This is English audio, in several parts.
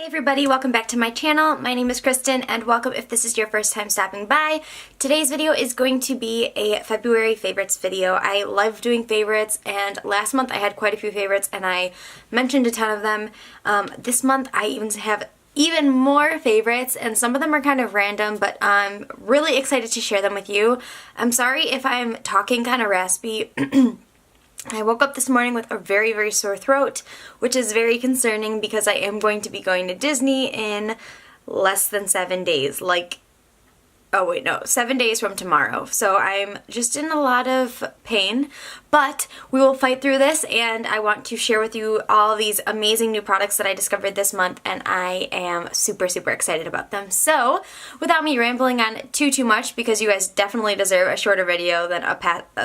Hey everybody, welcome back to my channel. My name is Kristen and welcome if this is your first time stopping by. Today's video is going to be a February favorites video. I love doing favorites and last month I had quite a few favorites and I mentioned a ton of them. This month I even have even more favorites and some of them are kind of random, but I'm really excited to share them with you. I'm sorry if I'm talking kind of raspy. I woke up this morning with a very sore throat, which is very concerning because I am going to be going to Disney in less than 7 days. Oh wait, no, 7 days from tomorrow. So I'm just in a lot of pain, but we will fight through this and I want to share with you all these amazing new products that I discovered this month and I am super excited about them. So without me rambling on too much, because you guys definitely deserve a shorter video than a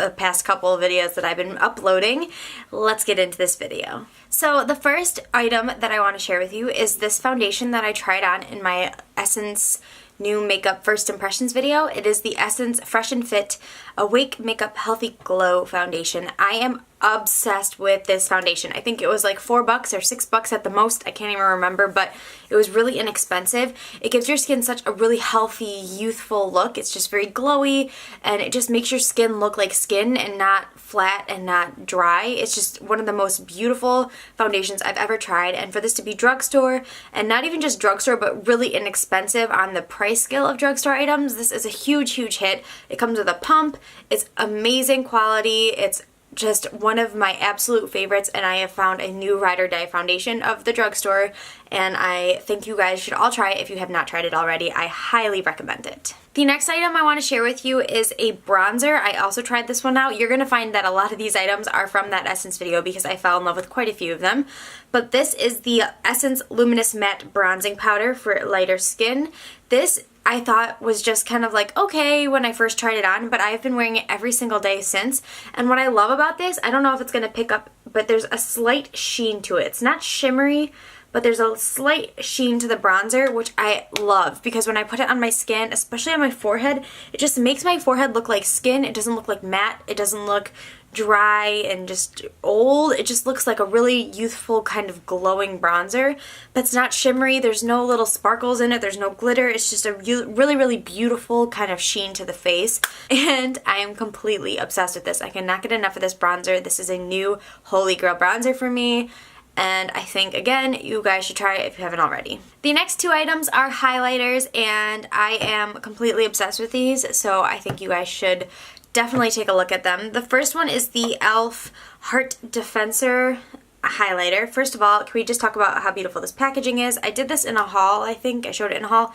past couple of videos that I've been uploading, let's get into this video. So the first item that I want to share with you is this foundation that I tried on in my Essence new makeup first impressions video. It is the Essence Fresh and Fit Awake Makeup Healthy Glow Foundation. I am obsessed with this foundation. I think it was like $4 or $6 at the most. I can't even remember, but it was really inexpensive. It gives your skin such a really healthy, youthful look. It's just very glowy and it just makes your skin look like skin and not flat and not dry. It's just one of the most beautiful foundations I've ever tried, and for this to be drugstore and not even just drugstore but really inexpensive on the price scale of drugstore items, this is a huge hit. It comes with a pump. It's amazing quality. It's just one of my absolute favorites, and I have found a new ride or die foundation of the drugstore and I think you guys should all try it if you have not tried it already. I highly recommend it. The next item I want to share with you is a bronzer. I also tried this one out. You're going to find that a lot of these items are from that Essence video because I fell in love with quite a few of them. But this is the Essence Luminous Matte Bronzing Powder for lighter skin. This I thought was just kind of like okay when I first tried it on, but I've been wearing it every single day since. And what I love about this, I don't know if it's going to pick up, but there's a slight sheen to it. It's not shimmery, but there's a slight sheen to the bronzer, which I love because when I put it on my skin, especially on my forehead, it just makes my forehead look like skin. It doesn't look like matte. It doesn't look dry and just old. It just looks like a really youthful kind of glowing bronzer that's not shimmery. There's no little sparkles in it. There's no glitter. It's just a really beautiful kind of sheen to the face, and I am completely obsessed with this. I cannot get enough of this bronzer. This is a new holy grail bronzer for me, and I think, again, you guys should try it if you haven't already. The next two items are highlighters, and I am completely obsessed with these, so I think you guys should definitely take a look at them. The first one is the e.l.f. Heart Defensor highlighter. First of all, can we just talk about how beautiful this packaging is? I did this in a haul, I think. I showed it in a haul.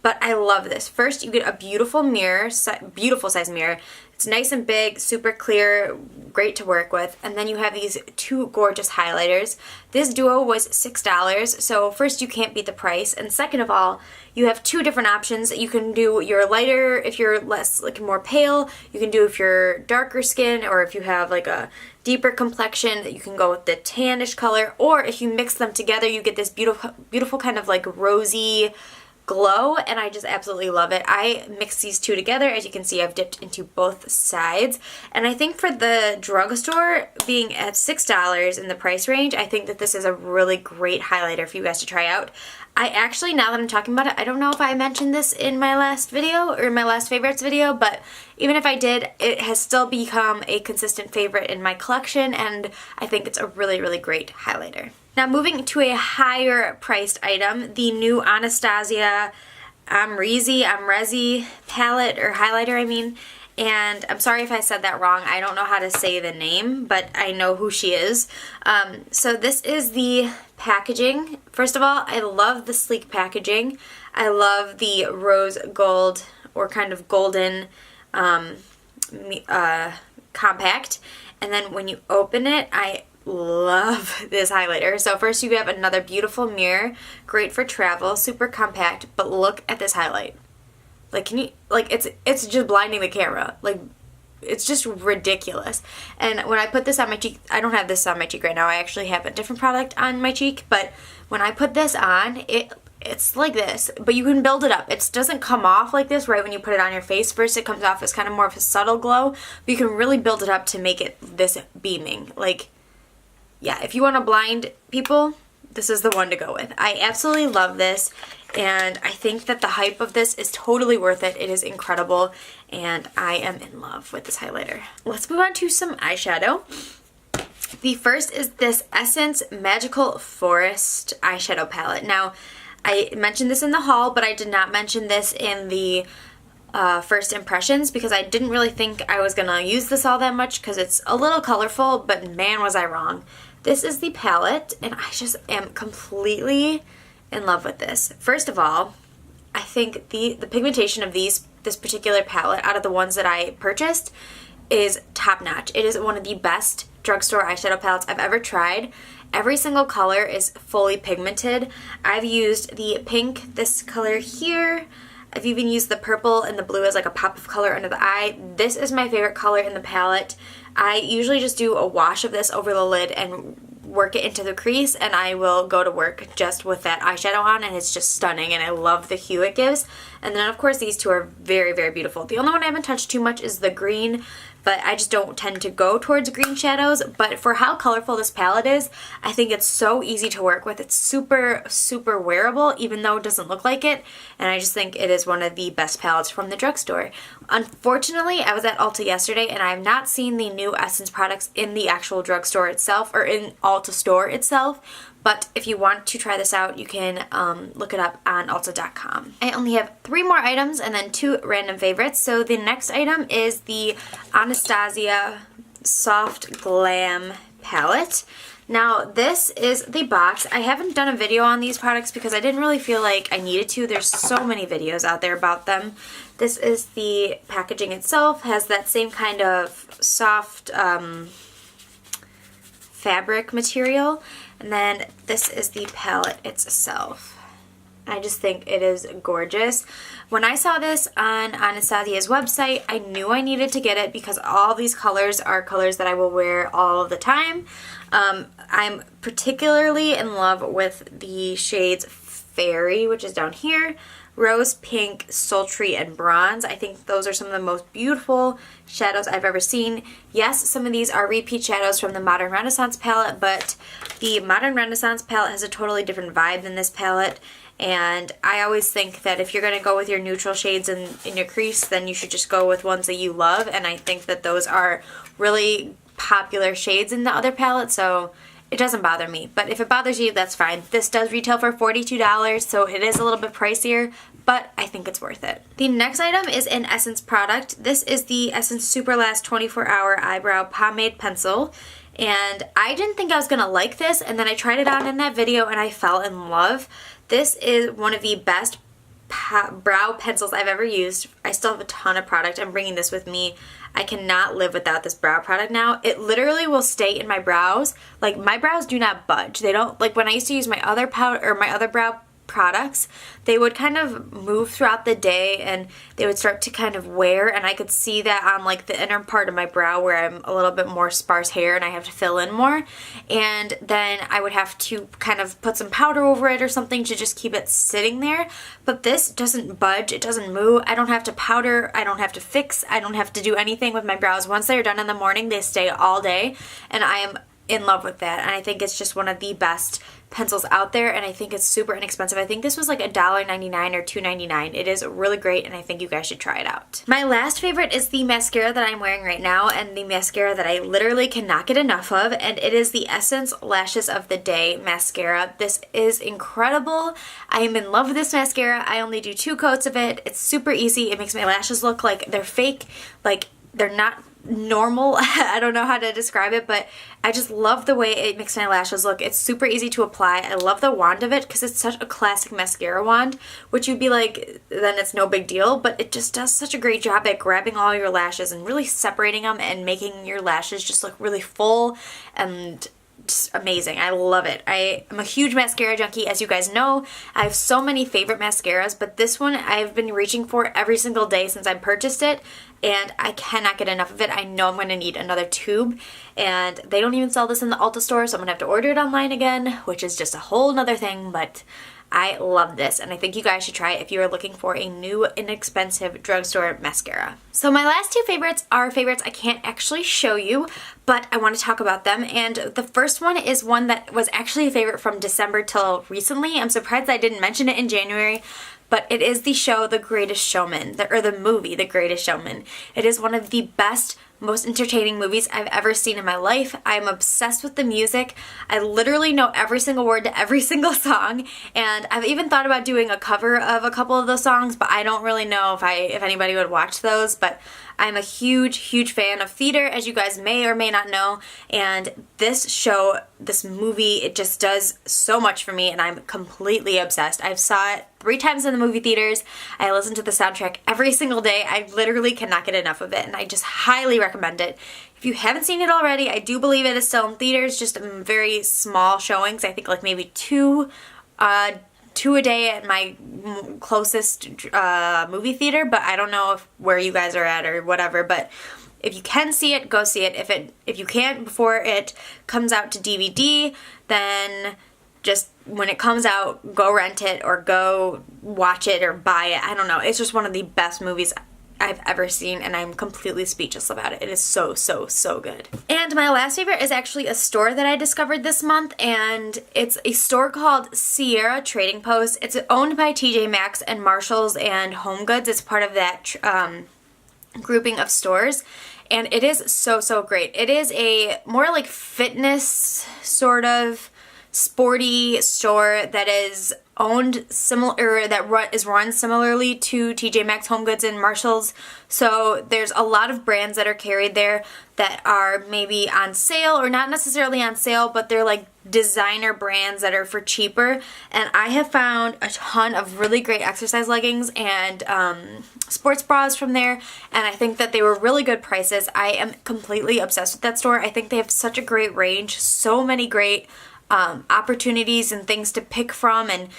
But I love this. First, you get a beautiful mirror, beautiful size mirror. It's nice and big, super clear, great to work with. And then you have these two gorgeous highlighters. This duo was $6, so first you can't beat the price. And second of all, you have two different options. You can do your lighter if you're less, more pale. You can do if you're darker skin, or if you have like a deeper complexion, you can go with the tannish color. Or if you mix them together, you get this beautiful kind of like rosy glow, and I just absolutely love it. I mixed these two together. As you can see, I've dipped into both sides, and I think for the drugstore being at $6 in the price range, I think that this is a really great highlighter for you guys to try out. I actually, now that I'm talking about it, I don't know if I mentioned this in my last video or my last favorites video, but even if I did, it has still become a consistent favorite in my collection, and I think it's a really great highlighter. Now moving to a higher priced item, the new Anastasia Amrezy palette, or highlighter I mean, and I'm sorry if I said that wrong. I don't know how to say the name, but I know who she is. So this is the packaging. First of all, I love the sleek packaging. I love the rose gold or kind of golden compact, and then when you open it, I love this highlighter. So first you have another beautiful mirror, great for travel, super compact, but look at this highlight. It's just blinding the camera. It's just ridiculous. And when I put this on my cheek, I don't have this on my cheek right now. I actually have a different product on my cheek, but when I put this on, it's like this, but you can build it up. It doesn't come off like this right when you put it on your face. First it comes off as kind of more of a subtle glow, but you can really build it up to make it this beaming. Yeah, if you want to blind people, this is the one to go with. I absolutely love this, and I think that the hype of this is totally worth it. It is incredible, and I am in love with this highlighter. Let's move on to some eyeshadow. The first is this Essence Magical Forest eyeshadow palette. Now, I mentioned this in the haul, but I did not mention this in the first impressions because I didn't really think I was gonna use this all that much because it's a little colorful, but man was I wrong. This is the palette, and I just am completely in love with this. First of all, I think the pigmentation of this particular palette out of the ones that I purchased is top notch. It is one of the best drugstore eyeshadow palettes I've ever tried. Every single color is fully pigmented. I've used the pink, this color here. I've even used the purple and the blue as like a pop of color under the eye. This is my favorite color in the palette. I usually just do a wash of this over the lid and work it into the crease, and I will go to work just with that eyeshadow on, and it's just stunning, and I love the hue it gives. And then of course these two are very, very beautiful. The only one I haven't touched too much is the green, but I just don't tend to go towards green shadows. But for how colorful this palette is, I think it's so easy to work with. It's super, super wearable, even though it doesn't look like it, and I just think it is one of the best palettes from the drugstore. Unfortunately, I was at Ulta yesterday, and I have not seen the new Essence products in the actual drugstore itself, or in Ulta store itself, but if you want to try this out, you can look it up on Ulta.com. I only have 3 more items and then 2 random favorites. So the next item is the Anastasia Soft Glam palette. Now this is the box. I haven't done a video on these products because I didn't really feel like I needed to. There's so many videos out there about them. This is the packaging itself. Has that same kind of soft fabric material. And then this is the palette itself. I just think it is gorgeous. When I saw this on Anastasia's website, I knew I needed to get it because all these colors are colors that I will wear all of the time. I'm particularly in love with the shades Fairy, which is down here, Rose Pink, Sultry, and Bronze. I think those are some of the most beautiful shadows I've ever seen. Yes, some of these are repeat shadows from the Modern Renaissance palette, but the Modern Renaissance palette has a totally different vibe than this palette. And I always think that if you're going to go with your neutral shades in your crease, then you should just go with ones that you love. And I think that those are really popular shades in the other palette, so it doesn't bother me. But if it bothers you, that's fine. This does retail for $42, so it is a little bit pricier, but I think it's worth it. The next item is an Essence product. This is the Essence Super Last 24-Hour Eyebrow Pomade Pencil. And I didn't think I was going to like this, and then I tried it on in that video and I fell in love. This is one of the best brow pencils I've ever used. I still have a ton of product. I'm bringing this with me. I cannot live without this brow product now. It literally will stay in my brows. Like, my brows do not budge. They don't, like when I used to use my other powder or my other brow products, they would kind of move throughout the day and they would start to kind of wear, and I could see that on like the inner part of my brow where I'm a little bit more sparse hair and I have to fill in more, and then I would have to kind of put some powder over it or something to just keep it sitting there. But this doesn't budge, it doesn't move. I don't have to powder, I don't have to fix, I don't have to do anything with my brows. Once they're done in the morning, they stay all day, and I am in love with that, and I think it's just one of the best pencils out there, and I think it's super inexpensive. I think this was like $1.99 or $2.99. It is really great, and I think you guys should try it out. My last favorite is the mascara that I'm wearing right now, and the mascara that I literally cannot get enough of, and it is the Essence Lashes of the Day mascara. This is incredible. I am in love with this mascara. I only do 2 coats of it. It's super easy. It makes my lashes look like they're fake, like they're not normal. I don't know how to describe it, but I just love the way it makes my lashes look. It's super easy to apply. I love the wand of it because it's such a classic mascara wand, which you'd be like, then it's no big deal, but it just does such a great job at grabbing all your lashes and really separating them and making your lashes just look really full and just amazing. I love it. I am a huge mascara junkie, as you guys know. I have so many favorite mascaras, but this one I've been reaching for every single day since I purchased it, and I cannot get enough of it. I know I'm going to need another tube, and they don't even sell this in the Ulta store, so I'm going to have to order it online again, which is just a whole nother thing, but I love this, and I think you guys should try it if you are looking for a new, inexpensive drugstore mascara. So my last two favorites are favorites I can't actually show you, but I want to talk about them. And the first one is one that was actually a favorite from December till recently. I'm surprised I didn't mention it in January, but it is the show The Greatest Showman, or the movie The Greatest Showman. It is one of the best, most entertaining movies I've ever seen in my life. I'm obsessed with the music. I literally know every single word to every single song, and I've even thought about doing a cover of a couple of those songs, but I don't really know if anybody would watch those. But I'm a huge fan of theater, as you guys may or may not know, and this show, this movie, it just does so much for me, and I'm completely obsessed. I've saw it 3 times in the movie theaters. I listen to the soundtrack every single day. I literally cannot get enough of it, and I just highly recommend it. If you haven't seen it already, I do believe it is still in theaters, just very small showings. I think like maybe two a day at my closest movie theater, but I don't know where you guys are at or whatever. But if you can see it, go see it. If you can't before it comes out to DVD, then just when it comes out, go rent it or go watch it or buy it. I don't know. It's just one of the best movies I've ever seen, and I'm completely speechless about it. It is so good. And my last favorite is actually a store that I discovered this month, and it's a store called Sierra Trading Post. It's owned by TJ Maxx and Marshalls and Home Goods. It's part of that grouping of stores, and it is so great. It is a more like fitness sort of sporty store that is owned similar, that is run similarly to TJ Maxx, Home Goods, and Marshalls. So there's a lot of brands that are carried there that are maybe on sale, or not necessarily on sale, but they're like designer brands that are for cheaper. And I have found a ton of really great exercise leggings and sports bras from there, and I think that they were really good prices. I am completely obsessed with that store. I think they have such a great range, so many great opportunities and things to pick from, and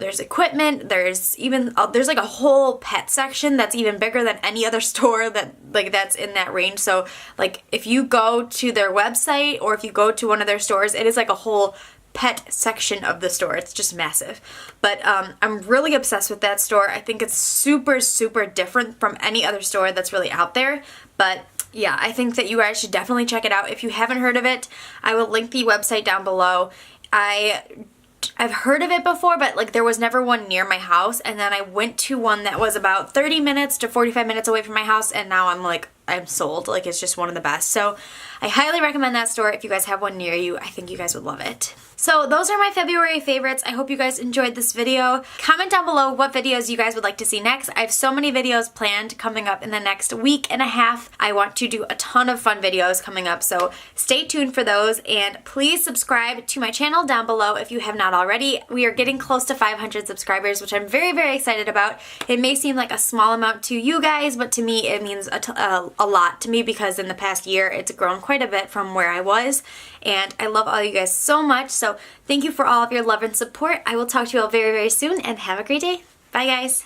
there's equipment, there's like a whole pet section that's even bigger than any other store that's in that range. So like if you go to their website or if you go to one of their stores, it is like a whole pet section of the store. It's just massive. But I'm really obsessed with that store. I think it's super different from any other store that's really out there. But yeah, I think that you guys should definitely check it out. If you haven't heard of it, I will link the website down below. I've heard of it before, but like there was never one near my house, and then I went to one that was about 30 minutes to 45 minutes away from my house, and now I'm sold. Like, it's just one of the best. So I highly recommend that store. If you guys have one near you, I think you guys would love it. So those are my February favorites. I hope you guys enjoyed this video. Comment down below what videos you guys would like to see next. I have so many videos planned coming up in the next week and a half. I want to do a ton of fun videos coming up, so stay tuned for those, and please subscribe to my channel down below if you have not already. We are getting close to 500 subscribers, which I'm very excited about. It may seem like a small amount to you guys, but to me it means a lot to me, because in the past year it's grown quite a bit from where I was, and I love all you guys so much. So thank you for all of your love and support. I will talk to you all very soon, and have a great day. Bye guys.